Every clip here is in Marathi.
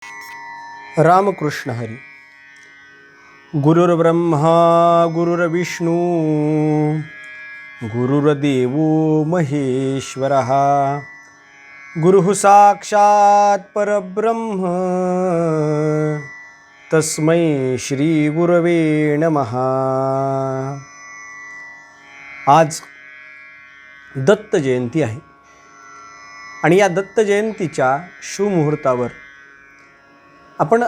रामकृष्ण हरी. गुरुर्ब्रह्मा गुरुर्विष्णू गुरुर्देव महेश्वरः गुरुः साक्षात् परब्रह्म तस्मै श्री गुरवे नमः. आज दत्त जयंती आहे आणि या दत्त जयंतीच्या शुभमुहूर्तावर आपण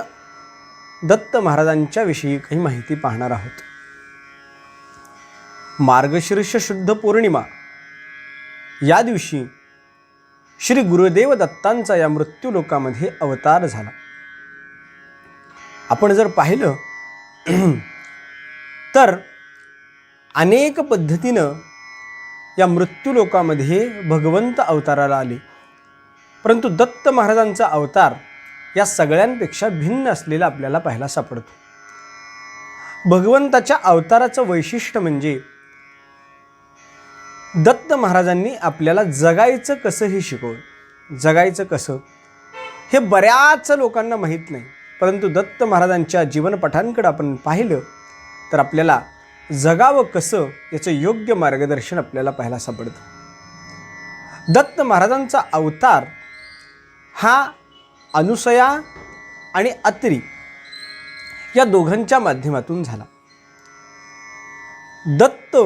दत्त महाराजांच्या विषयी काही माहिती पाहणार आहोत. मार्गशीर्ष शुद्ध पौर्णिमा या दिवशी श्री गुरुदेव दत्तांचा या मृत्यूलोकामध्ये अवतार झाला. आपण जर पाहिलं तर अनेक पद्धतीनं या मृत्यूलोकामध्ये भगवंत अवताराला आले, परंतु दत्त महाराजांचा अवतार या सगळ्यांपेक्षा भिन्न असलेला आपल्याला पाहायला सापडतो. भगवंताच्या अवताराचं वैशिष्ट्य म्हणजे दत्त महाराजांनी आपल्याला जगायचं कसं हे शिकवलं. जगायचं कसं हे बऱ्याच लोकांना माहीत नाही, परंतु दत्त महाराजांच्या जीवनपटांकडे आपण पाहिलं तर आपल्याला जगावं कसं याचं योग्य मार्गदर्शन आपल्याला पाहायला सापडतं. दत्त महाराजांचा अवतार हा अनुसया आणि अत्री या दोघांच्या माध्यमातून झाला. दत्त,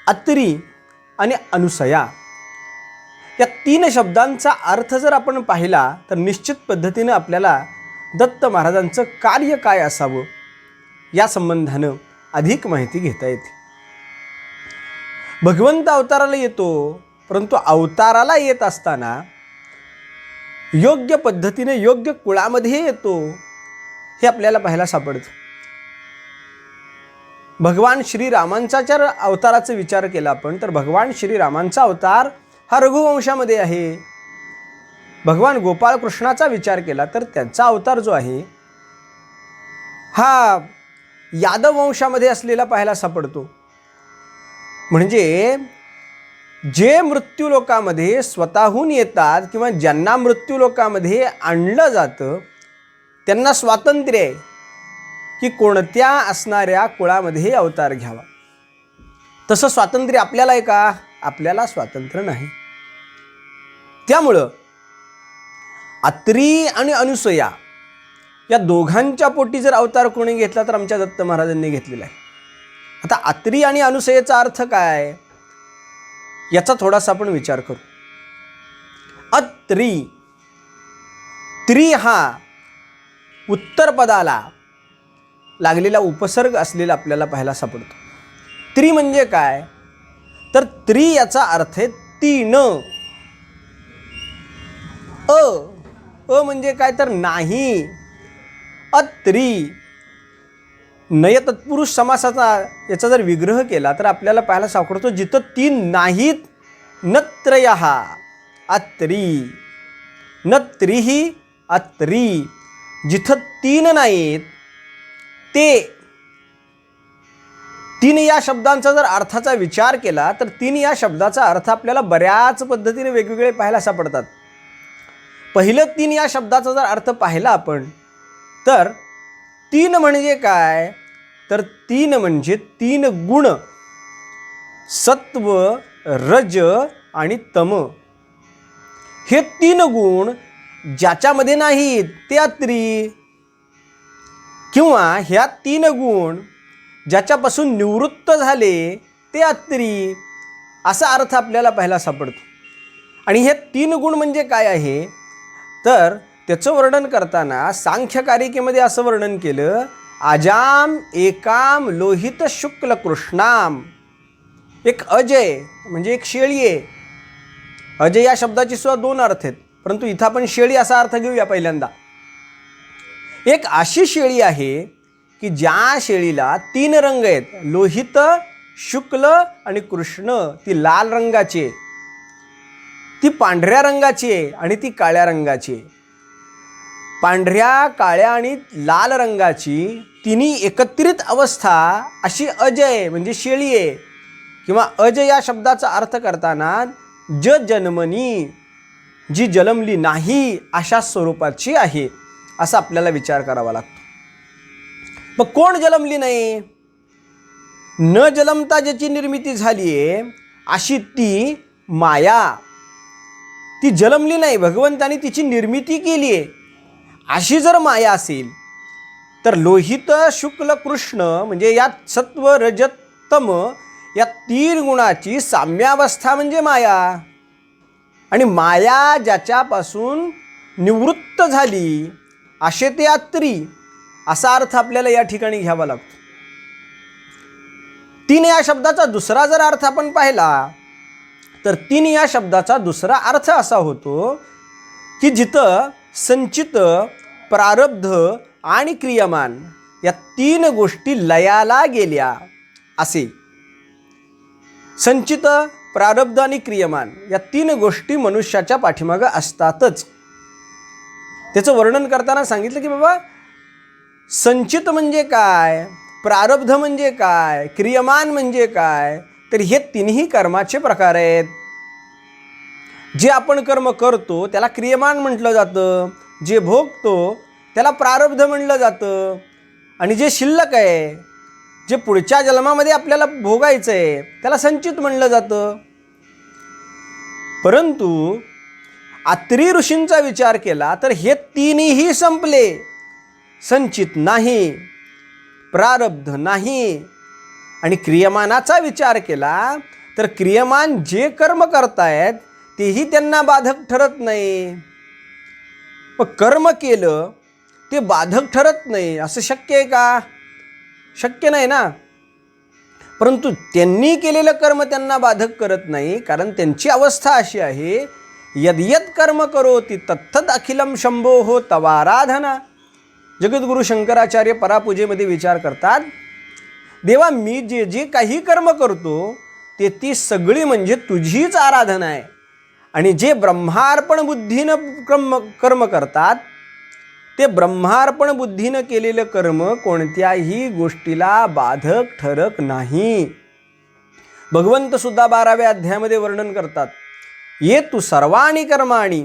अत्री आणि अनुसया या तीन शब्दांचा अर्थ जर आपण पाहिला तर निश्चित पद्धतीनं आपल्याला दत्त महाराजांचं कार्य काय असावं या संबंधानं अधिक माहिती घेता येते. भगवंत अवताराला येतो, परंतु अवताराला येत असताना योग्य पद्धतीने योग्य कुळामध्ये येतो हे आपल्याला पाहायला सापडतं. भगवान श्रीरामांचा जर अवताराचा विचार केला आपण तर भगवान श्रीरामांचा अवतार हा रघुवंशामध्ये आहे. भगवान गोपाळकृष्णाचा विचार केला तर त्यांचा अवतार जो आहे हा यादव वंशामध्ये असलेला पाहायला सापडतो. म्हणजे जे मृत्यूलोकामध्ये स्वतःहून येतात किंवा ज्यांना मृत्यूलोकामध्ये आणलं जातं त्यांना स्वातंत्र्य आहे की कोणत्या असणाऱ्या कुळामध्ये अवतार घ्यावा. तसं स्वातंत्र्य आपल्याला आहे का? आपल्याला स्वातंत्र्य नाही. त्यामुळं अत्री आणि अनुसया या दोघांच्या पोटी जर अवतार कोणी घेतला तर आमच्या दत्त महाराजांनी घेतलेला आहे. आता अत्री आणि अनुसयेचा अर्थ काय याचा थोडासा आपण विचार करू. अत्री, त्री हा उत्तर पदाला लागलेला उपसर्ग असलेला आपल्याला पाहायला सापडतो. त्री म्हणजे काय तर त्री याचा अर्थ आहे तीन. अ म्हणजे काय तर नाही. अत्री नय तत्पुरुष समासाचा याचा जर विग्रह केला तर आपल्याला पाहायला सापडतो जिथं तीन नाहीत नत्रयः अत्री, नत्रिही अत्री. जिथं तीन नाहीत ते तीन या शब्दांचा जर अर्थाचा विचार केला तर तीन या शब्दाचा अर्थ आपल्याला बऱ्याच पद्धतीने वेगवेगळे पाहायला सापडतात. पहिलं तीन या शब्दाचा जर अर्थ पाहिला आपण तर तीन म्हणजे काय तर तीन म्हणजे तीन गुण, सत्व, रज आणि तम. हे तीन गुण ज्याच्यामध्ये नाहीत ते अत्री, किंवा ह्या तीन गुण ज्याच्यापासून निवृत्त झाले ते अत्री असा अर्थ आपल्याला पाहायला सापडतो. आणि हे तीन गुण म्हणजे काय आहे तर त्याचं वर्णन करताना सांख्यकारिकेमध्ये असं वर्णन केलं आजाम एकाम लोहित शुक्ल कृष्णाम. एक अजय म्हणजे एक शेळी आहे. अजय या शब्दाची सुद्धा दोन अर्थ आहेत, परंतु इथं आपण शेळी असा अर्थ घेऊया पहिल्यांदा. एक अशी शेळी आहे की ज्या शेळीला तीन रंग आहेत, लोहित, शुक्ल आणि कृष्ण. ती लाल रंगाची आहे, ती पांढऱ्या रंगाची आहे आणि ती काळ्या रंगाची आहे. पांढऱ्या, काळ्या आणि लाल रंगाची तिन्ही एकत्रित अवस्था अशी अजय म्हणजे शेळी आहे. किंवा अज या शब्दाचा अर्थ करताना ज जन्मनी जी जन्मली नाही अशा स्वरूपाची आहे, असा आपल्याला विचार करावा लागतो. मग कोण जन्मली नाही? न जन्मता ज्याची निर्मिती झाली आहे अशी ती माया. ती जन्मली नाही, भगवंताने तिची निर्मिती केली आहे. अशी जर माया असेल तर लोहित शुक्ल कृष्ण म्हणजे यात सत्व रजत तम या 3 गुणाची साम्यावस्था म्हणजे माया. आणि माया ज्याच्यापासून निवृत्त झाली असे ते अत्री, असा अर्थ आपल्याला या ठिकाणी घ्यावा लागतो. 3 या शब्दाचा दुसरा जर अर्थ आपण पाहिला तर 3 या शब्दाचा दुसरा अर्थ असा होतो की जिथं संचित, प्रारब्ध आणि क्रियमान या 3 गोष्टी लयाला गेल्या असे. संचित, प्रारब्ध आणि क्रियमान या 3 गोष्टी मनुष्याच्या पाठीमागं असतातच. त्याचं वर्णन करताना सांगितलं की बाबा संचित म्हणजे काय, प्रारब्ध म्हणजे काय, क्रियमान म्हणजे काय, तर हे 3ही कर्माचे प्रकार आहेत. जे आपण कर्म करतो त्याला क्रियमान म्हटलं जातं, जे भोगतो त्याला प्रारब्ध म्हटलं जातं, आणि जे शिल्लक आहे, जे पुढच्या जन्मामध्ये आपल्याला भोगायचं आहे त्याला संचित म्हणलं जातं. परंतु अत्री ऋषींचा विचार केला तर हे 3ही संपले. संचित नाही, प्रारब्ध नाही, आणि क्रियमानाचा विचार केला तर क्रियमान जे कर्म करतायत तेही त्यांना बाधक ठरत नाही. मग कर्म केलं ते बाधक ठरत नाही असं शक्य आहे का? शक्य नाही ना. परंतु त्यांनी केलेलं कर्म त्यांना बाधक करत नाही, कारण त्यांची अवस्था अशी आहे, यद यद कर्म करोति तत्तद अखिलम शंभो हो तवाराधना. जगद्गुरु शंकराचार्य परापूजेमध्ये विचार करतात, देवा मी जे जे काही कर्म करतो ते ती सगळी म्हणजे तुझीच आराधना आहे. आणि जे ब्रह्मार्पण बुद्धीनं कर्म करतात ते ब्रह्मार्पण बुद्धीनं केलेलं कर्म कोणत्याही गोष्टीला बाधक ठरत नाही. भगवंत सुद्धा 12व्या अध्यायामध्ये वर्णन करतात, ये तू सर्वाणि कर्माणि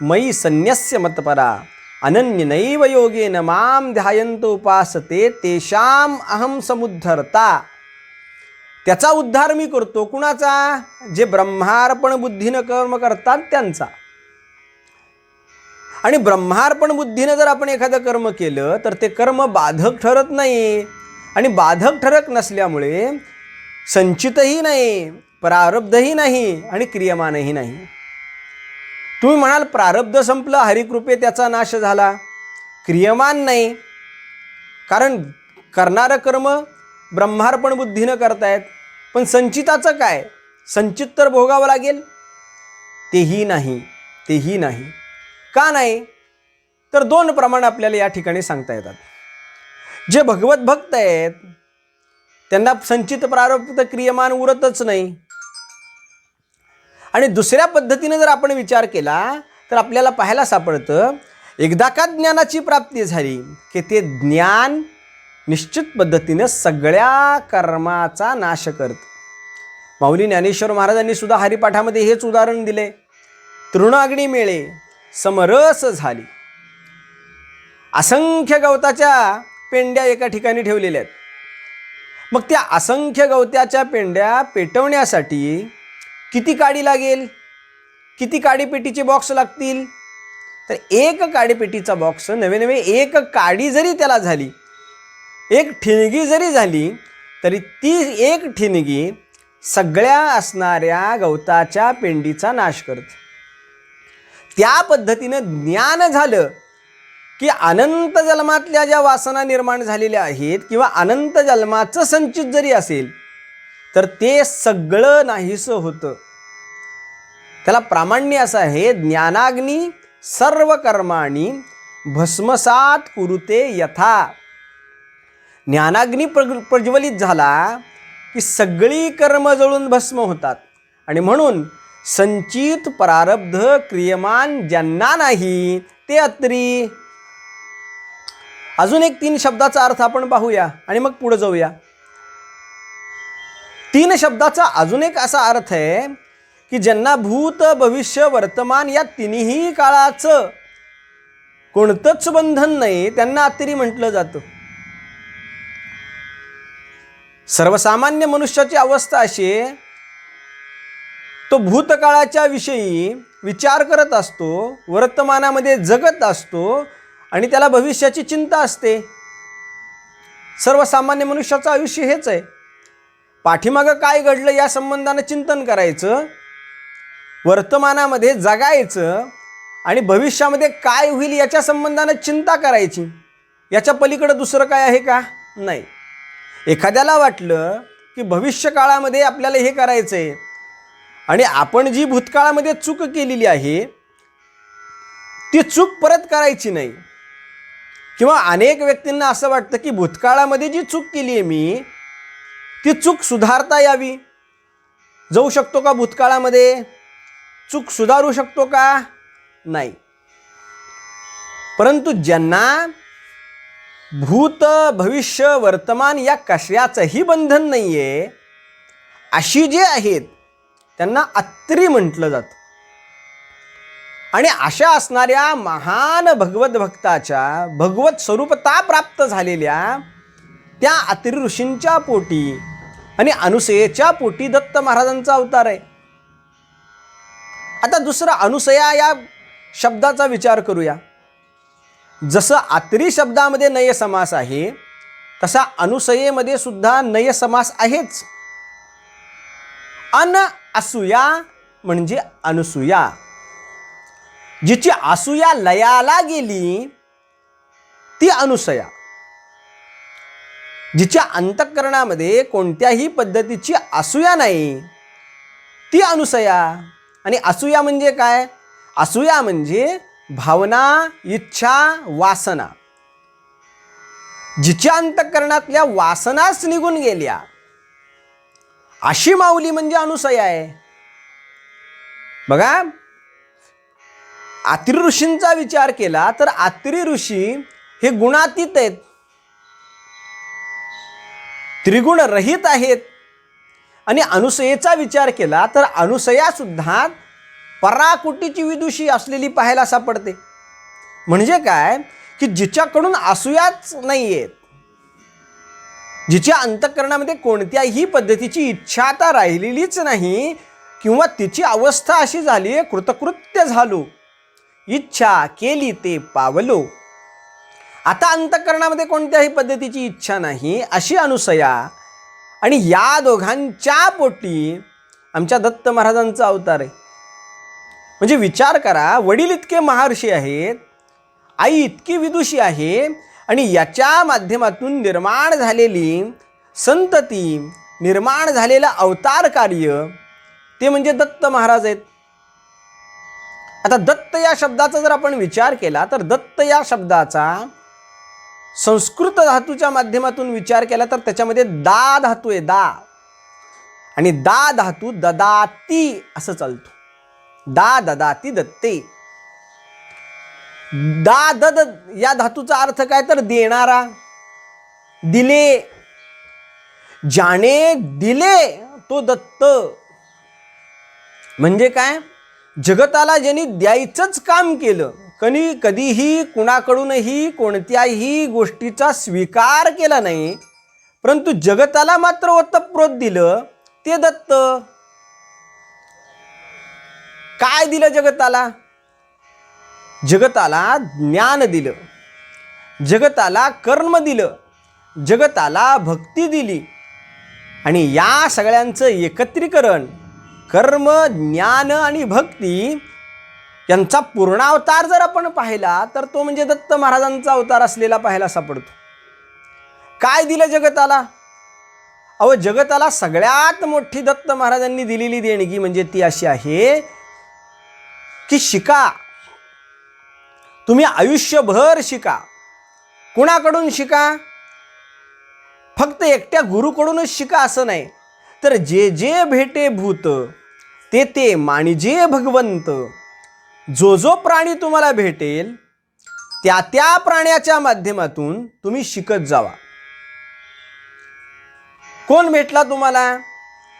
मयि संन्यस्य मत्परा अनन्यनैव योगेन माम ध्यायन्त उपासते तेषाम अहम समुद्धरता. त्याचा उद्धार मी करतो. कुणाचा? जे ब्रह्मार्पण बुद्धीनं कर्म करतात त्यांचा. आणि ब्रह्मार्पण बुद्धीनं जर आपण एखादं कर्म केलं तर ते कर्म बाधक ठरत नाही. आणि बाधक ठरत नसल्यामुळे संचितही नाही, प्रारब्धही नाही आणि क्रियमानही नाही. तुम्ही म्हणाल प्रारब्ध संपलं, हरिकृपे त्याचा नाश झाला. क्रियमान नाही, कारण करणारं कर्म ब्रह्मार्पण बुद्धीनं करतायत. पण संचिताचं काय? संचित तर भोगावं लागेल. तेही नाही, तेही नाही. का नाही? तर 2 प्रमाण आपल्याला या ठिकाणी सांगता येतात. जे भगवत भक्त आहेत त्यांना संचित प्रारब्ध क्रियमान उरतच नाही. आणि दुसऱ्या पद्धतीने जर आपण विचार केला तर आपल्याला पाहायला सापडतं, एकदा का ज्ञानाची प्राप्ती झाली की ते ज्ञान निश्चित पद्धतीने सगळ्या कर्माचा नाश करतं. माऊली ज्ञानेश्वर महाराजांनी सुद्धा हरिपाठामध्ये हेच उदाहरण दिले. तृणाग्नी मेळे समरस झाली. असंख्य गवताच्या पेंड्या एका ठिकाणी ठेवलेल्या आहेत. मग त्या असंख्य गवत्याच्या पेंड्या पेटवण्यासाठी किती काडी लागेल? किती काडीपेटीचे बॉक्स लागतील? तर एक काडीपेटीचा बॉक्स नवे एक काडी जरी त्याला झाली, एक ठिणगी जरी झाली तरी ती एक ठिणगी सगळ्या असणाऱ्या गवताच्या पेंडीचा नाश करते. त्या पद्धतीनं ज्ञान झालं की अनंत जन्मातल्या ज्या वासना निर्माण झालेल्या आहेत किंवा अनंत जन्माचं संचित जरी असेल तर ते सगळं नाहीसं होतं. त्याला प्रामाण्य असं आहे, ज्ञानाग्नी सर्व कर्माणी भस्मसात कुरुते यथा. ज्ञानाग्नी प्रज्वलित झाला की सगळी कर्म जळून भस्म होतात. आणि म्हणून संचित प्रारब्ध क्रियमान ज्यांना नाही ते अत्री. अजून एक 3 शब्दाचा अर्थ आपण पाहूया आणि मग पुढे जाऊया. 3 शब्दाचा अजून एक असा अर्थ आहे की ज्यांना भूत भविष्य वर्तमान या तिन्ही काळाचं कोणतंच बंधन नाही, त्यांना अतिरी म्हटलं जातं. सर्वसामान्य मनुष्याची अवस्था अशी आहे, तो भूतकाळाच्या विषयी विचार करत असतो, वर्तमानामध्ये जगत असतो आणि त्याला भविष्याची चिंता असते. सर्वसामान्य मनुष्याचं आयुष्य हेच आहे. पाठीमागं काय घडलं या संबंधानं चिंतन करायचं, वर्तमानामध्ये जगायचं आणि भविष्यामध्ये काय होईल याच्या संबंधानं चिंता करायची. याच्या पलीकडे दुसरं काय आहे का? नाही. एखाद्याला वाटलं की भविष्य काळामध्ये आपल्याला हे करायचं आहे आणि आपण जी भूतकाळामध्ये चूक केलेली आहे ती चूक परत करायची नाही, किंवा अनेक व्यक्तींना असं वाटतं की भूतकाळामध्ये जी चूक केली आहे मी ती चूक सुधारता यावी. जाऊ शकतो का भूतकाळामध्ये? चूक सुधारू शकतो का? नाही. परंतु ज्यांना भूत भविष्य वर्तमान या कशाचंही बंधन नाही आहे अशी जे आहेत त्यांना अत्री म्हटलं जातं. आणि अशा असणाऱ्या महान भगवत भक्ताच्या भगवत स्वरूपता प्राप्त झालेल्या त्या अत्री ऋषींच्या पोटी आणि अनुसयेच्या पोटी दत्त महाराजांचा अवतार आहे. आता दुसरा अनुसया या शब्दाचा विचार करूया. जसं अत्री शब्दामध्ये नय समास आहे तसा अनुसयेमध्ये सुद्धा नय समास आहेच. असूया म्हणजे अनुसूया, जिची असूया लयाला गेली ती अनुसया. जिच्या अंतःकरणामध्ये कोणत्याही पद्धतीची असूया नाही ती अनुसया. आणि असूया म्हणजे काय? असूया म्हणजे भावना, इच्छा, वासना. जिच्या अंतःकरणातल्या वासनाच निघून गेल्या अशी माऊली म्हणजे अनुसया आहे. बघा, अत्री ऋषींचा विचार केला तर अत्री ऋषी हे गुणातीत आहेत, त्रिगुण रहित आहेत. आणि अनुसयेचा विचार केला तर अनुसया सुद्धा पराकुटीची विदुषी असलेली पाहायला सापडते. म्हणजे काय की जिच्याकडून असूयाच नाही आहेत, जिच्या अंतःकरणामध्ये कोणत्याही पद्धतीची इच्छा आता राहिलेलीच नाही, किंवा तिची अवस्था अशी झाली आहे कृतकृत्य झालो, इच्छा केली ते पावलो. आता अंतःकरणामध्ये कोणत्याही पद्धतीची इच्छा नाही अशी अनुसया. आणि या दोघांच्या पोटी आमच्या दत्त महाराजांचा अवतार आहे. म्हणजे विचार करा, वडील इतके महर्षी आहेत, आई इतकी विदुषी आहे, आणि याच्या माध्यमातून निर्माण झालेली संतती, निर्माण झालेलं अवतार कार्य ते म्हणजे दत्त महाराज आहेत. आता दत्त या शब्दाचा जर आपण विचार केला तर दत्त या शब्दाचा संस्कृत धातूच्या माध्यमातून विचार केला तर त्याच्यामध्ये दा धातू आहे, दा. आणि दा धातू ददाती असं चालतो. दा ददाती दत्ते. दा दद या धातूचा अर्थ काय तर देणारा, दिले. ज्याने दिले तो दत्त. म्हणजे काय? जगताला ज्यांनी द्यायचंच काम केलं, कधीही कुणाकडूनही कोणत्याही गोष्टीचा स्वीकार केला नाही, परंतु जगताला मात्र ओतप्रोत दिलं ते दत्त. काय दिलं जगताला? जगताला ज्ञान दिलं, जगताला कर्म दिलं, जगताला भक्ती दिली. आणि या सगळ्यांचं एकत्रीकरण कर्म, ज्ञान आणि भक्ती यांचा पूर्णावतार जर आपण पाहिला तर तो म्हणजे दत्त महाराजांचा अवतार असलेला पाहायला सापडतो. काय दिलं जगताला? अहो, जगताला सगळ्यात मोठी दत्त महाराजांनी दिलेली देणगी म्हणजे ती अशी आहे की शिका, तुम्ही आयुष्यभर शिका. कुणाकडून शिका? फक्त एकट्या गुरुकडूनच शिका असं नाही, तर जे जे भेटे भूत ते ते मानिजे भगवंत. जो जो प्राणी तुम्हाला भेटेल त्या त्या प्राण्याच्या माध्यमातून तुम्ही शिकत जावा. कोण भेटला तुम्हाला?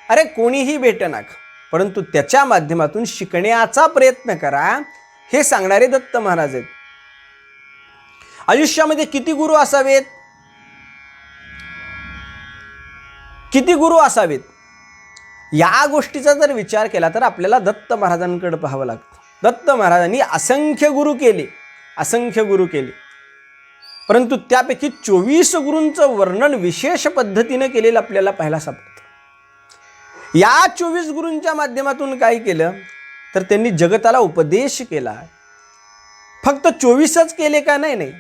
अरे कोणीही भेटनाक, परंतु त्याच्या माध्यमातून शिकण्याचा प्रयत्न करा, हे सांगणारे दत्त महाराज आहेत. आयुष्यामध्ये किती गुरु असावेत, किती गुरु असावेत, या गोष्टीचा जर विचार केला तर आपल्याला दत्त महाराजांकडे पाहावं लागतं. दत्त महाराजांनी असंख्य गुरु केले, असंख्य गुरु केले, परंतु त्यापैकी 24 गुरूंचं वर्णन विशेष पद्धतीनं केलेलं आपल्याला पाहायला सापडतं. या 24 गुरूंच्या माध्यमातून काय केलं तर त्यांनी जगताला उपदेश केला. फक्त 24च केले का? नाही नाही,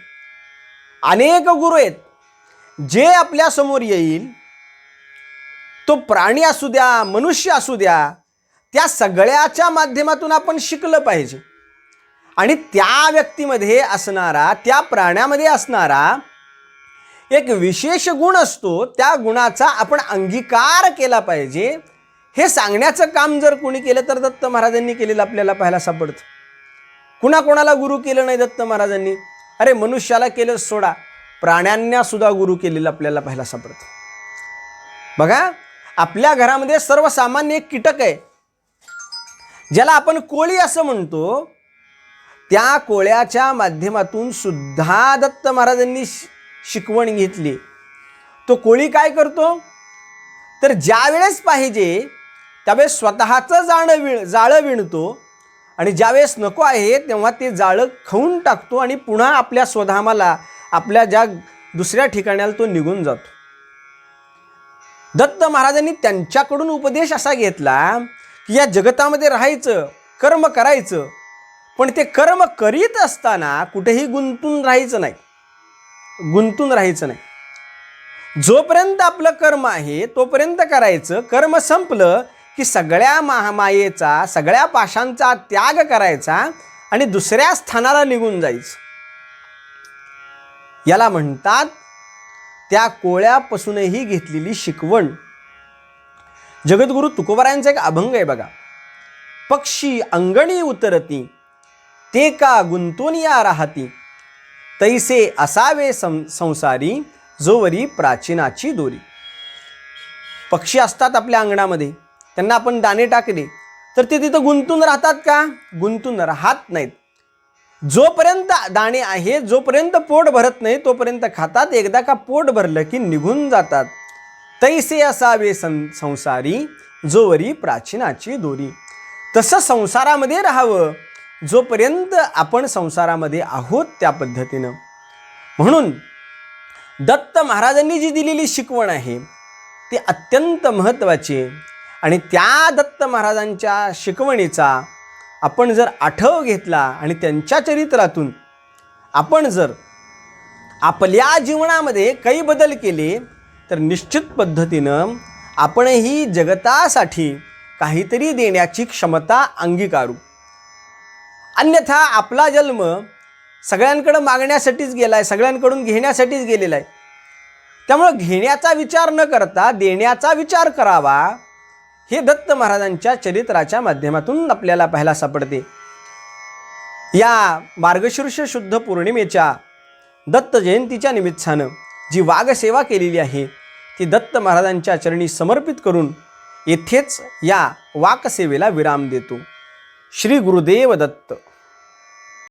अनेक गुरु आहेत जे आपल्या समोर येईल, तो प्राणी असू द्या, मनुष्य असू द्या, त्या सगळ्याच्या माध्यमातून आपण शिकलं पाहिजे. आणि त्या व्यक्तीमध्ये असणारा, त्या प्राण्यामध्ये असणारा एक विशेष गुण असतो, त्या गुणाचा आपण अंगीकार केला पाहिजे. हे सांगण्याचं काम जर कोणी केलं तर दत्त महाराजांनी केलेलं आपल्याला पाहायला सापडतं. कुणाकोणाला गुरु केलं नाही दत्त महाराजांनी? अरे मनुष्याला केलं सोडा, प्राण्यांना सुद्धा गुरु केलेलं आपल्याला पाहायला सापडतं. बघा, आपल्या घरामध्ये सर्वसामान्य एक कीटक आहे, ज्याला आपण कोळी असं म्हणतो. त्या कोळ्याच्या माध्यमातून सुद्धा दत्त महाराजांनी शिकवण घेतली. तो कोळी काय करतो तर ज्या वेळेस पाहिजे त्यावेळेस स्वतःचं जाळं विणतो, आणि ज्यावेळेस नको आहे तेव्हा ते जाळं खाऊन टाकतो आणि पुन्हा आपल्या स्वधामाला, आपल्या ज्या दुसऱ्या ठिकाणाला तो निघून जातो. दत्त महाराजांनी त्यांच्याकडून उपदेश असा घेतला की या जगतामध्ये राहायचं, कर्म करायचं, पण ते कर्म करीत असताना कुठेही गुंतून राहायचं नाही, गुंतून राहायचं नाही. जोपर्यंत आपलं कर्म आहे तोपर्यंत करायचं. कर्म संपलं की सगळ्या मायेचा, सगळ्या पाशांचा त्याग करायचा आणि दुसऱ्या स्थानाला निघून जायचं. याला म्हणतात त्या कोळ्यापासूनही घेतलेली शिकवण. जगद्गुरु तुकोबारायांचा एक अभंग आहे बघा. पक्षी अंगणी उतरती, ते का गुंतोनिया राहती, तैसे असावे संसारी, जोवरी प्राचीनाची दोरी. पक्षी असतात आपल्या अंगणामध्ये, त्यांना आपण दाणे टाकले तर ते तिथं गुंतून राहतात का? गुंतून राहत नाहीत. जोपर्यंत दाणे आहे, जोपर्यंत पोट भरत नाही तोपर्यंत खातात. एकदा का पोट भरलं की निघून जातात. तैसे असावे संसारी, जोवरी प्राचीनाची दोरी. तसं संसारामध्ये राहावं जोपर्यंत आपण संसारामध्ये आहोत त्या पद्धतीनं. म्हणून दत्त महाराजांनी जी दिलेली शिकवण आहे ती अत्यंत महत्त्वाची आहे. आणि त्या दत्त महाराजांच्या शिकवणीचा आपण जर आठव घेतला आणि त्यांच्या चरित्रातून आपण जर आपल्या जीवनामध्ये काही बदल केले तर निश्चित पद्धतीनं आपणही जगतासाठी काहीतरी देण्याची क्षमता अंगीकारू. अन्यथा आपला जन्म सगळ्यांकडे मागण्यासाठीच गेला आहे, सगळ्यांकडून घेण्यासाठीच गेलेला आहे. त्यामुळे घेण्याचा विचार न करता देण्याचा विचार करावा, हे दत्त महाराजांच्या चरित्राच्या माध्यमातून आपल्याला पाहायला सापडते. या मार्गशीर्ष शुद्ध पौर्णिमेच्या दत्त जयंतीच्या निमित्तानं जी वागसेवा केलेली आहे ती दत्त महाराजांच्या चरणी समर्पित करून येथेच या वाकसेवेला विराम देतो. श्री गुरुदेव दत्त.